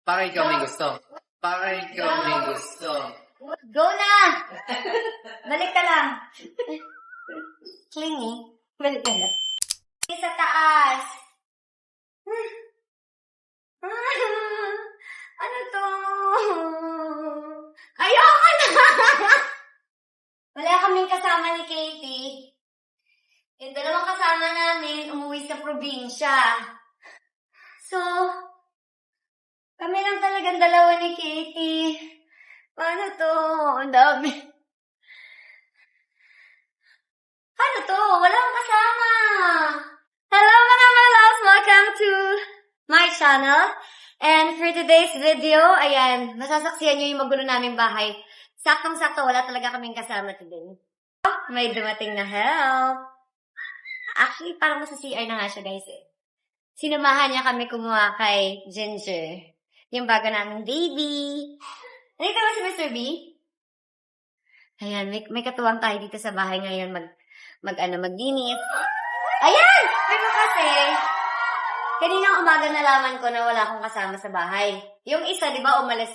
Para ikaw may gusto. Para ikaw may gusto. Go na! Balik ka lang. Clingy. Balik ka lang. Sa taas. Ano to? Ayoko na! Wala kaming kasama ni Katie. Yung dalawang kasama namin, umuwi sa probinsya. So, kami lang talagang dalawa ni Katie. Paano to? Ang dami. Paano to? Wala akong kasama. Hello mga loves! Welcome to my channel. And for today's video, ayan, masasaksiyan nyo yung magulo naming bahay. Saktong-sakto, wala talaga kaming kasama today. May dumating na help. Actually, parang nasa CR na nga siya, guys. Sinamahan niya kami kumuha kay Ginger. Yung bago naming baby. Nandito ba si Mr. B? Ayan, may katuwang tayo dito sa bahay ngayon magdinis. Ayan! Pero kasi, kaninang umaga nalaman ko na wala akong kasama sa bahay. Yung isa, di ba, umalis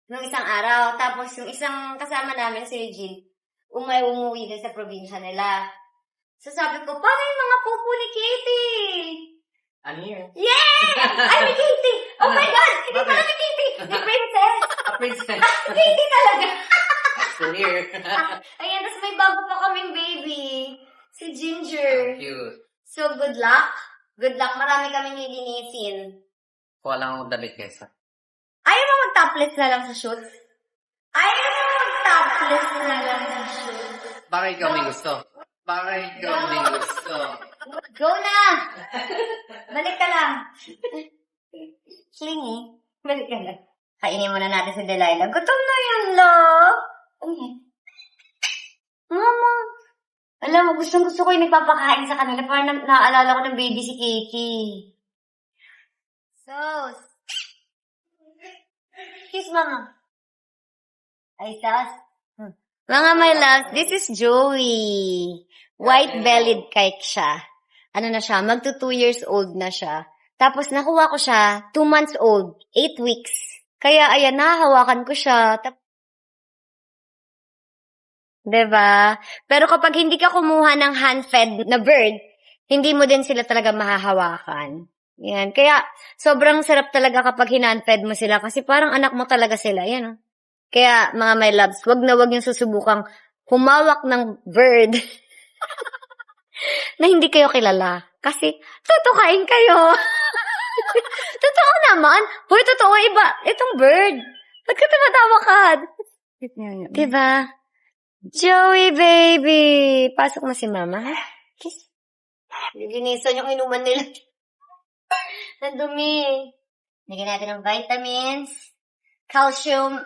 nung isang araw. Tapos yung isang kasama namin, si Eugene, umuwi din sa probinsya nila. So sabi ko, paano yung mga pupo ni Katie? Ano yun? Yeah! Ay, may Katie! Oh my God! Hindi pala may Katie! May princess! A princess. Katie talaga! So here. Ayan, tapos may bago pa kaming baby. Si Ginger. Cute. So, good luck. Good luck. Marami kaming lilinisin. Kuha lang akong damit kesa. Ayaw mo mag-topless na lang sa shoot? Ayaw mo mag-topless na lang sa shoot? Para ikaw may gusto. Para ikaw may gusto. Go na! Balik ka lang. Clingy. Balik ka lang. Kainin muna natin si Delilah. Gutom na yan, lo. Okay. Mama. Alam mo, gustong-gusto ko yung nagpapakain sa kanila. Parang naaalala ko ng baby si Katie. Sos. Kiss, Mama. Ay, Sos. Mga my loves, this is Joey. White-bellied kite siya. Ano na siya, magto 2 years old na siya. Tapos nakuha ko siya, 2 months old, 8 weeks. Kaya ayan, nahahawakan ko siya. Diba? Pero kapag hindi ka kumuha ng hand-fed na bird, hindi mo din sila talaga mahahawakan. Yan. Kaya, sobrang sarap talaga kapag hinand-fed mo sila kasi parang anak mo talaga sila. Yan. Oh. Kaya, mga my loves, wag na wag yung susubukang humawak ng bird na hindi kayo kilala. Kasi, tutukain kayo. Totoo naman. Hoy, totoo iba. Itong bird. Ba't ka tumatawa ka? Diba? Joey, baby! Pasok na si Mama. Kiss. Linisan yung inuman nila. Ang dumi. Lagyan natin ng vitamins, calcium.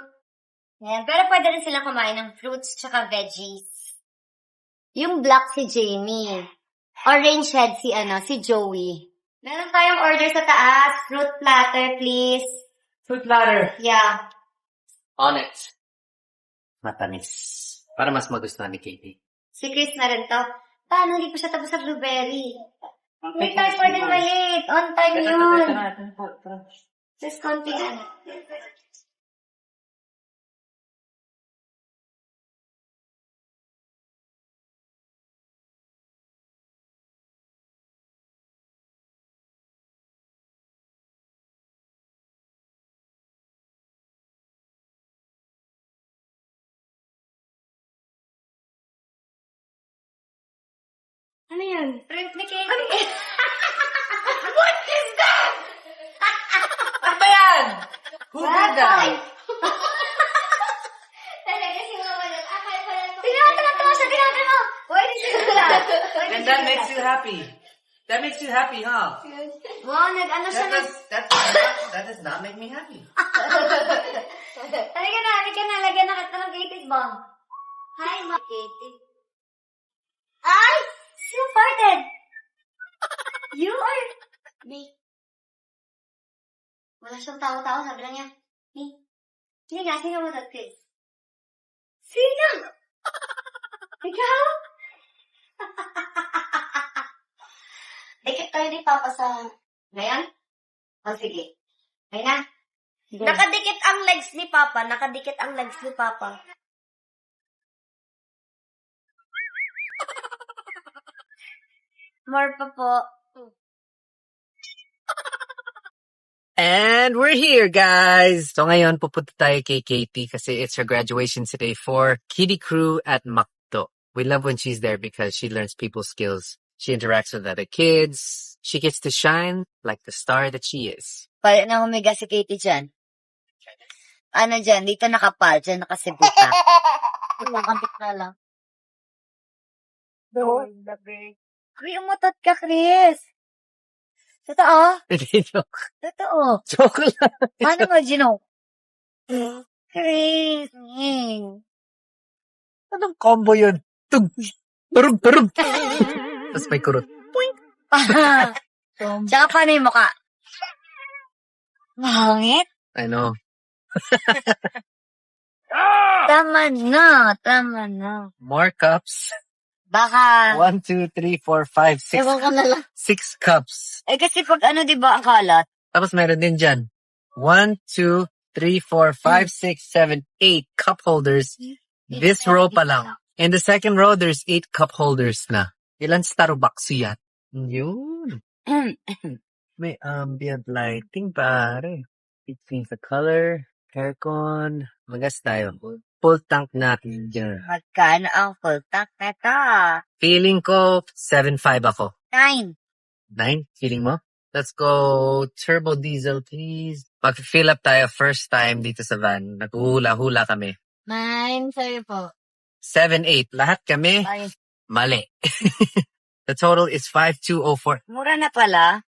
Yan. Pero pwede rin silang kumain ng fruits tsaka veggies. Yung black si Jamie. Orange head si Joey. Meron tayong order sa taas. Fruit platter, please. Fruit platter. Yeah. On it. Matamis. Para mas magustuhan ni Katie. Si Chris na rin to. Paano hindi pa siya tapos sa blueberry? Hindi tayo pwedeng malit. On time yun. Just konti na. Ano yan? Print ni Katie. What is that? Ano ba yan? Who did that? Talaga si Mama nag akala pa lang. Tinatama siya, tinatama. Why did you do that? And that makes you happy. That makes you happy, huh? Wow, nag-ano siya na. That does not make me happy. Halika na. Lagyan na kita ng Katie's bomb. Hi, Ma. Katie. Ay! You farted! You are... Me. Wala siyang tao-tao. Sabi lang niya, me. Hindi nga, sino mo that kiss? Sino? Ikaw? Dikit kayo ni Papa sa... Ngayon? O sige. Ngayon na. Nakadikit ang legs ni Papa. Nakadikit ang legs ni Papa. More pa po. And we're here, guys! So ngayon, pupunta tayo kay Katie kasi it's her graduation today for Kitty Crew at Makto. We love when she's there because she learns people skills. She interacts with other kids. She gets to shine like the star that she is. Pala na humiga si Katie dyan. Ano dyan? Dito nakapal. Dyan nakasibuta. Nakakapit na lang. Uy, umutot ka, Chris. Totoo? Hindi, joke. Totoo. Joke lang. Paano mo, Gino? Chris. Anong combo yun? Tug! Turug! Turug! Tapos may kurot. Tsaka paano yung mukha? Mahangit? I know. Tama na. More cups. Baka, 1, 2, 3, 4, 5, 6. ewan ko na lang. 6 cups. Eh kasi pag ano, di ba, ang kalat? Tapos meron din dyan. 1, 2, 3, 4, 5, 6, 7, 8 cup holders. This row pa lang. In the second row, there's 8 cup holders na. Ilan Starbucks yan? Yun. May ambient lighting, pare. It means the color, aircon. Magas tayo. Full tank natin dyan. Magkano ang full tank na to? Feeling ko, 7.5 ako. 9. 9? Feeling mo? Let's go turbo diesel, please. Pag-fill up tayo first time dito sa van. Naghuhula-hula kami. 9, sa'yo po. 7.8. Lahat kami, Ay, mali. The total is 5.204. mura na pala.